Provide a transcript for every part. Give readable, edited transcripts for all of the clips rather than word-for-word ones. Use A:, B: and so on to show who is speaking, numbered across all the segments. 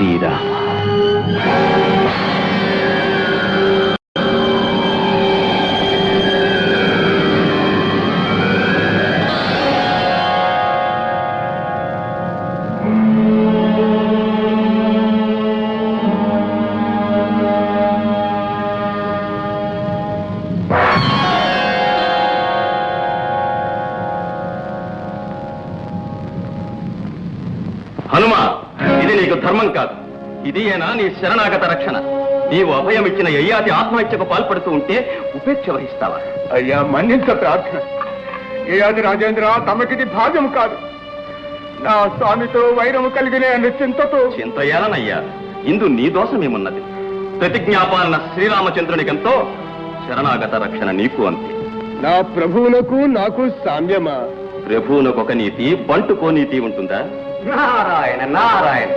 A: శ్రీరామ. హనుమ, ఇది నీకు ధర్మం కాదు. ఇది ఏనా నీ శరణాగత రక్షణ? నీవు అభయం ఇచ్చిన యయాతి ఆత్మహత్యకు పాల్పడుతూ ఉంటే ఉపేక్ష వహిస్తావా?
B: అయ్యా, మన్నించ ప్రార్థన. యయాతి రాజేంద్ర, తమకిది భాగ్యం కాదు. నా స్వామితో వైరము కలిగిన చింతతో.
A: చింత ఏలనయ్యా, ఇందు నీ దోషమేమున్నది? ప్రతిజ్ఞాపాలన శ్రీరామచంద్రునికంతో శరణాగత రక్షణ నీకు అంతే.
B: నా ప్రభువునకు నాకు సామ్యమా?
A: ప్రభువునకొక నీతి, బంటుకో నీతి ఉంటుందా?
C: నారాయణ నారాయణ,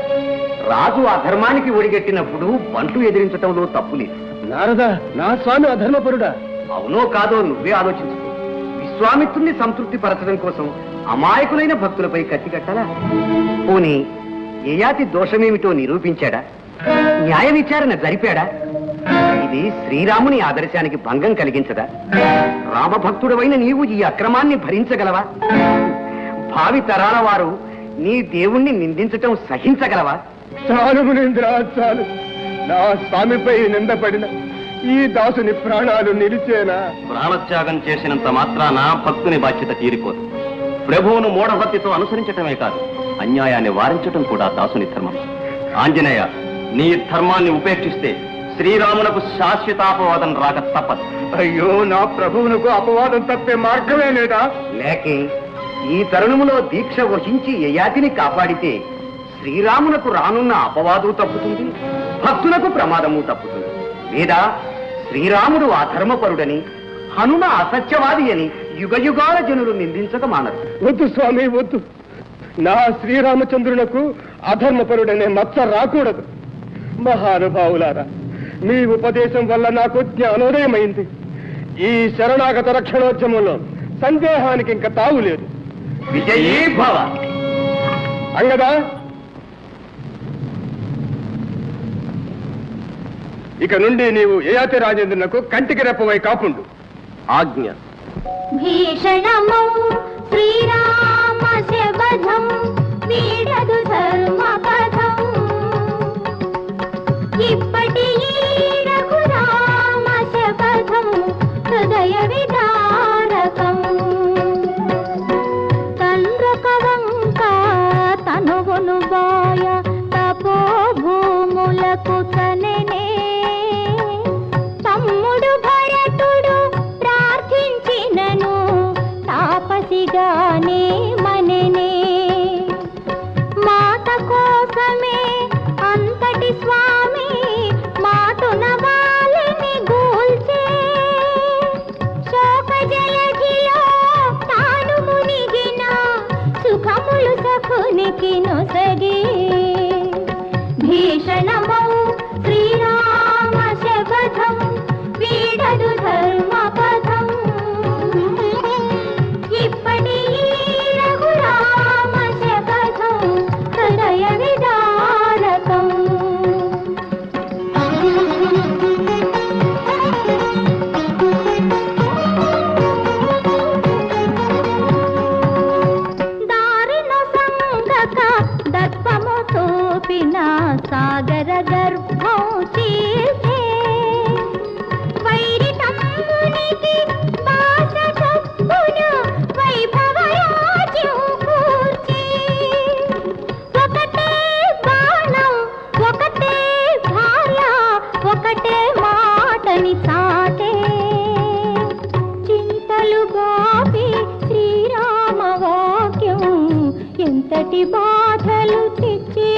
C: రాజు అధర్మానికి ఒడిగట్టినప్పుడు బంటు ఎదిరించటంలో తప్పులేదు.
B: నారదా, నా స్వామి అధర్మపరుడా?
C: అవునో కాదో నువ్వే ఆలోచించుకో. విశ్వామిత్రుని సంతృప్తి పరచడం కోసం అమాయకులైన భక్తులపై కత్తి కట్టాలా? పోనీ యయాతి దోషమేమిటో నిరూపించాడా? న్యాయ విచారణ జరిపాడా? ఇది శ్రీరాముని ఆదర్శానికి భంగం కలిగించదా? రామభక్తుడవైన నీవు ఈ అక్రమాన్ని భరించగలవా? భావి తరాల వారు నీ దేవుణ్ణి నిందించటం సహించగలవా?
B: చాలు మునీంద్ర, చాలు. నా స్వామిపై నిందపడిన ఈ దాసుని ప్రాణాలు నిలిచేనా?
A: ప్రాణత్యాగం చేసినంత మాత్రాన భక్తుని బాధ్యత తీరిపోదు. ప్రభువును మూఢభక్తితో అనుసరించటమే కాదు, అన్యాయాన్ని వారించటం కూడా దాసుని ధర్మం. ఆంజనేయ, నీ ధర్మాన్ని ఉపేక్షిస్తే శ్రీరామునకు శాశ్వతాపవాదం రాక తప్పదు.
B: అయ్యో, నా ప్రభువునకు అపవాదం తప్పే మార్గమే లేదా?
C: లేకే ఈ తరుణములో దీక్ష వహించి యయాతిని కాపాడితే శ్రీరామునకు రానున్న అపవాదు తప్పుతుంది, భక్తులకు ప్రమాదము తప్పుతుంది. లేదా శ్రీరాముడు అధర్మపరుడని, హనుమ అసత్యవాది అని యుగయుగాల జనులు నిందించక మానరు.
B: వద్దు స్వామి, వద్దు. నా శ్రీరామచంద్రునకు అధర్మపరుడనే మచ్చ రాకూడదు. మహానుభావులారా, మీ ఉపదేశం వల్ల నాకు జ్ఞానోదయమైంది. ఈ శరణాగత రక్షణోద్యమంలో సందేహానికి ఇంకా తావులేదు.
C: విజయీ భవ.
B: అంగదా, ఇక నుండి నీవు యయాతి రాజేంద్రునకు కంటికి రెప్పవై కాపుండు.
A: ఆజ్ఞ.
D: భీషణమౌ శ్రీరామ శబధం వీడదు ధర్మపథం. ఇప్పటి రఘురామ శబధం హృదయ విదారకం. తండ్రకవంక తనువును బాయ తపోభూములకు తననే. తమ్ముడు భరతుడు ప్రార్థించినను తాపసిగానే మననే. మాత కోసమే అంతటి స్వామి మాటున వాలిని గూల్చే. శోక జలధిలో తాను మునిగిన సుఖములు సఖునికి నొసగి. భీషణమౌ శ్రీరామ శబధం వీడదు ధర్మపథం. ఇప్పటి రఘురామ శబధం హృదయ విదారకం. దారిన సంగక దర్పము తోపిన సాగర గర్భం చీల్చే. వైరి తమ్మునికి బాస చప్పున వైభవ రాజ్యం కూర్చి. ఒకటే బాణం, ఒకటే భార్య, ఒకటే మాటని చాటే. చింతలు బాపి శ్రీరామ వాక్యం ఎంతటి బాధలు తెచ్చి,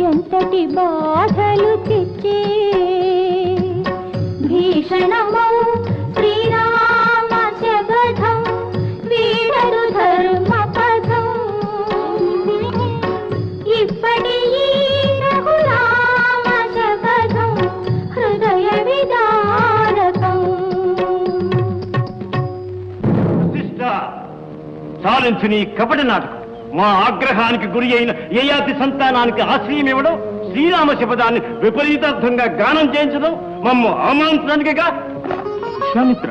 D: ఎంతటి బాధలు తెచ్చి. భీషణమౌ శ్రీరామ శబధం వీడరు ధర్మపథం. ఇప్పటి రఘురామ శబధం హృదయ విదారకం.
A: చాలించు నీ కపట నాటకం. మా ఆగ్రహానికి గురి అయిన యయాతి సంతానానికి ఆశ్రయం ఇవ్వడం, శ్రీరామ శపథాన్ని విపరీతార్థంగా గానం చేయించడం మమ్మ అవమానించడానికిగా. విశ్వామిత్ర,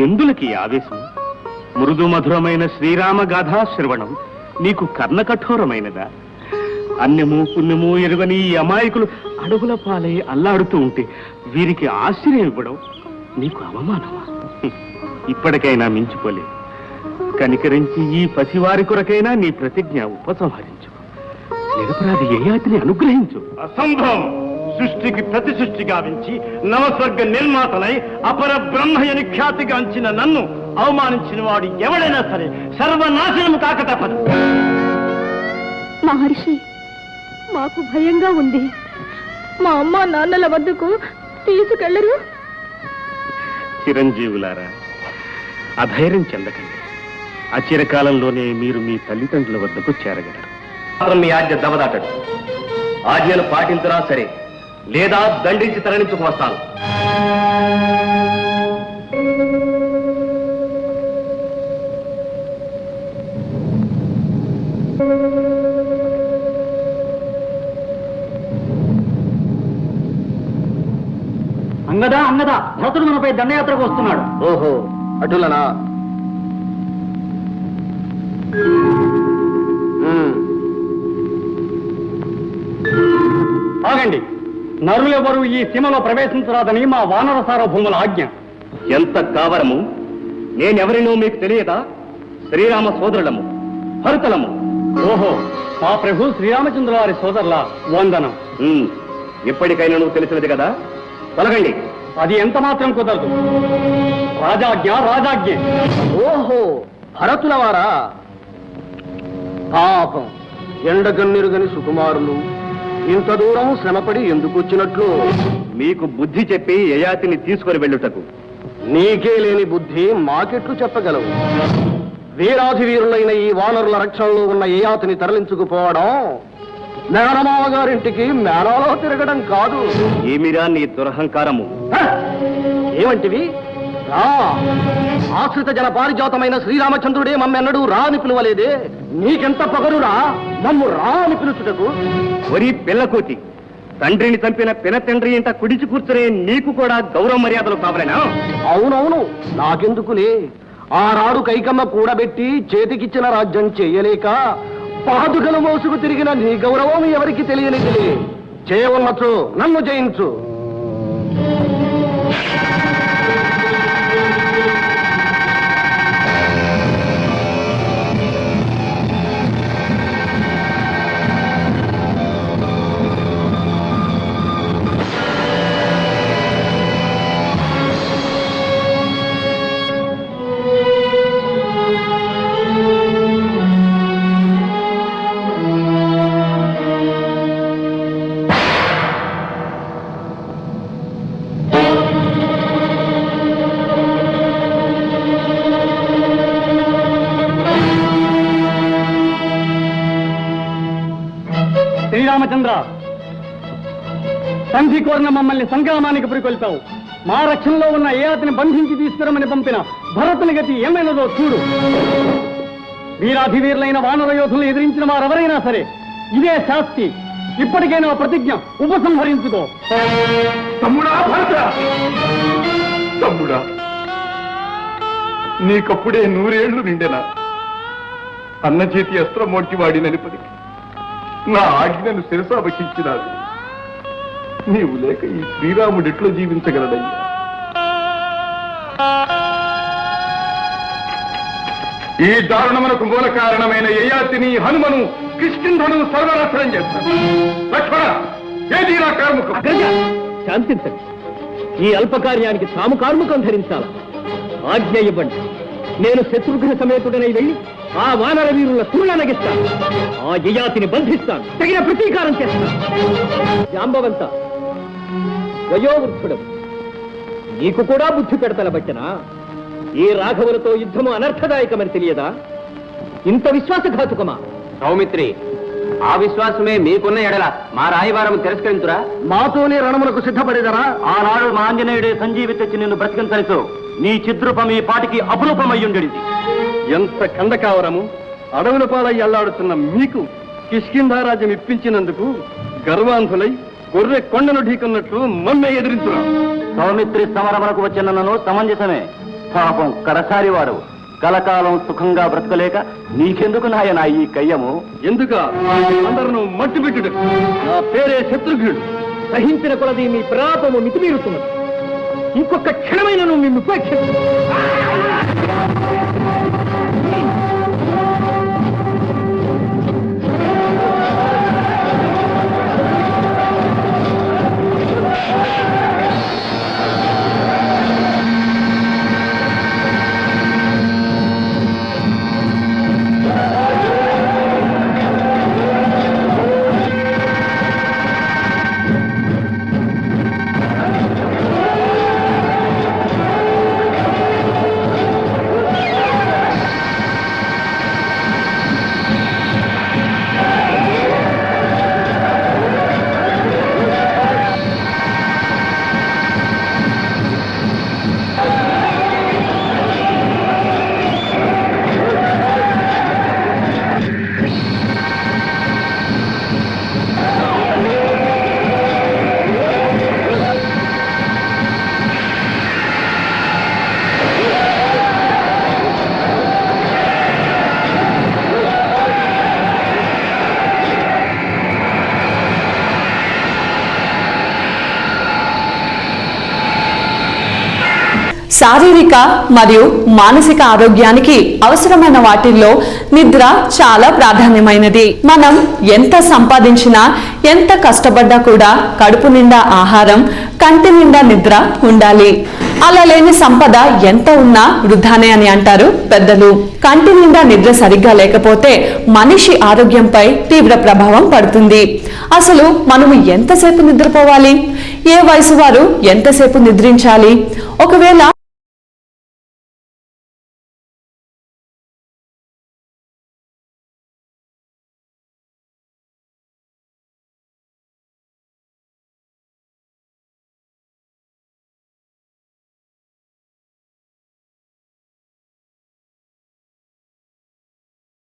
A: ఎందులకి ఆవేశం? మృదు మధురమైన శ్రీరామ గాథా శ్రవణం నీకు కర్ణకఠోరమైనదా? అన్యము పుణ్యము ఎరుగని ఈ అమాయకులు అడుగుల పాలై అల్లాడుతూ ఉంటే వీరికి ఆశ్రయం ఇవ్వడం నీకు అవమానమా? ఇప్పటికైనా మించిపోలేదు. కనికరించి ఈ పసివారి కొరకైనా నీ ప్రతిజ్ఞ ఉపసంహరించు. నిరపరాధి యయాతిని అనుగ్రహించు. అసంభవం! సృష్టికి ప్రతి సృష్టి గావించి నవస్వర్గ నిర్మాతలై అపర బ్రహ్మయని ఖ్యాతిగాంచిన నన్ను అవమానించిన వాడు ఎవడైనా సరే సర్వనాశనం కాక తప్పదు.
E: మహర్షి, మాకు భయంగా ఉంది. మా అమ్మ నాన్నల వద్దకు తీసుకెళ్లరు.
A: చిరంజీవులారా, అధైర్యం చెందకండి. అచిరకాలంలోనే మీరు మీ తల్లిదండ్రుల వద్దకు చేరగలరు. మీ ఆజ్ఞ దవదాటడు. ఆజ్ఞను పాటించరా సరే, లేదా దండించి తరలించుకు వస్తాను.
C: అంగదా అంగదా, భరతుడు మనపై దండయాత్రకు వస్తున్నాడు.
A: ఓహో, అటులనా?
C: ఆగండి. నరులెవరూ ఈ సీమలో ప్రవేశించరాదని మా వానర సార్వభౌముల ఆజ్ఞ.
A: ఎంత కావరము! నేనెవరినో మీకు తెలియదా? శ్రీరామ సోదరులము, భరతులము.
C: ఓహో, మా ప్రభు శ్రీరామచంద్రుల వారి సోదరుల వందనం.
A: ఇప్పటికైనా నువ్వు తెలిసినది కదా, తొలగండి.
C: అది ఎంత మాత్రం కుదరదు. రాజాజ్ఞ రాజాజ్ఞ.
B: ఓహో, భరతుల వారా? పాపం, ఎండగన్నిరుగని సుకుమారులు ఇంత దూరం శ్రమపడి ఎందుకు వచ్చినట్లు?
A: మీకు బుద్ధి చెప్పి యయాతిని తీసుకొని వెళ్ళుటకు.
B: నీకే లేని బుద్ధి మాకెట్లు చెప్పగలవు? వీరాధి వీరులైన ఈ వానరుల రక్షణలో ఉన్న యయాతిని తరలించుకుపోవడం మేనమామ గారింటికి మేనాలో తిరగడం కాదు.
A: ఏమిరా నీ దురహంకారము?
B: ఏమంటివి? ఆశ్రిత జన పారిజాతమైన శ్రీరామచంద్రుడే మమ్మెన్నడూ రా అని పిలువలేదే. నీకెంత పొగరురా మమ్ము రా అని పిలుచుటకు?
A: వరి పిల్లకోతి, తండ్రిని చంపిన పిన తండ్రి ఇంట కుడిచి కూర్చునే నీకు కూడా గౌరవ మర్యాదలు కావాలేనా?
B: అవునవును, నాకెందుకులే. ఆనాడు కైకమ్మ కూడబెట్టి చేతికిచ్చిన రాజ్యం చెయ్యలేక పాదుకలు మోసుకు తిరిగిన నీ గౌరవం ఎవరికి తెలియనిది. చేయవన్నచో నన్ను జయించు.
C: శ్రీరామచంద్ర, సంధి కోరిన మమ్మల్ని సంగ్రామానికి పురికొల్పావు. మా రక్షణలో ఉన్న యయాతిని బంధించి తీసుకురమని పంపిన భరతుని గతి ఏమైనదో చూడు. వీరాధివీరులైన వానర యోధులను ఎదిరించిన వారెవరైనా సరే ఇదే శాస్తి. ఇప్పటికైనా ప్రతిజ్ఞ ఉపసంహరించుకో.
B: తమ్ముడా భరత, తమ్ముడా, నీకప్పుడే 100 ఏళ్లు నిండెనా? అన్న చేతి అస్త్రం మొంటి వాడి నలిపదికి నా ఆజ్ఞను శిరసావహించినాడు. నీవు లేక ఈ శ్రీరాముడు ఎట్లా జీవించగలడయ్యా? ఈ దారుణమునకు మూల కారణమైన యయాతిని హనుమను కిష్కింధను సర్వనాశనం చేస్తాను. లక్ష్మణ, ఏది నా కార్ముకం?
C: శాంతించండి. ఈ అల్పకార్యానికి తాము కార్ముకం ధరించాలా? ఆజ్ఞ ఇవ్వండి. నేను శత్రుఘ్న సమేతుడనై వెళ్ళి ఆ వానర వీరుల తులనగిస్తాను. ఆ యయాతిని బంధిస్తాను. తగిన ప్రతీకారం చేస్తాను. జాంబవంత, వయోవృద్ధుడు, నీకు కూడా బుద్ధి పెడతలబట్టనా? ఈ రాఘవులతో యుద్ధము అనర్థదాయకమని తెలియదా? ఇంత విశ్వాసఘాతుకమా?
A: సౌమిత్రి, ఆ విశ్వాసమే మీకున్న ఎడల మా రాయవారం తిరస్కరించురా.
B: మాతోనే రణములకు సిద్ధపడేదరా?
A: ఆనాడు మా ఆంజనేయుడే సంజీవి తెచ్చి నిన్ను బ్రతికించనితో నీ చిద్రూపం ఈ పాటికి అపురూపమయ్యుండేది. ఎంత ఖండకావరము!
B: అడవుల పాలై అల్లాడుతున్న మీకు కిష్కింధారాజ్యం ఇప్పించినందుకు గర్వాంధులై గొర్రె కొండను ఢీకొన్నట్లు మమ్మే ఎదిరించురా.
A: సౌమిత్రి సమరమునకు వచ్చిన నన్ను సమంజసమే. పాపం కడసారి వారు కలకాలం సుఖంగా బ్రతకలేక నీకెందుకు నాయనా ఈ కయ్యము?
B: ఎందుక అందరూ మట్టి పెట్టుడు. నా పేరే శత్రుఘ్నుడు. సహించిన కొలది మీ ప్రాపము మితిమీరుతున్నది. ఇంకొక క్షణమైన నువ్వు నిన్ను ఉపేక్షించు.
F: శారీరక మరియు మానసిక ఆరోగ్యానికి అవసరమైన వాటిల్లో నిద్ర చాలా ప్రాధాన్యమైనది. మనం ఎంత సంపాదించినా ఎంత కష్టపడ్డా కూడా కడుపు నిండా ఆహారం, కంటి నిండా నిద్ర ఉండాలి. అలా లేని సంపద ఎంత ఉన్నా వృధానే అని అంటారు పెద్దలు. కంటి నిండా నిద్ర సరిగ్గా లేకపోతే మనిషి ఆరోగ్యంపై తీవ్ర ప్రభావం పడుతుంది. అసలు మనము ఎంతసేపు నిద్రపోవాలి? ఏ వయసు వారు ఎంతసేపు నిద్రించాలి? ఒకవేళ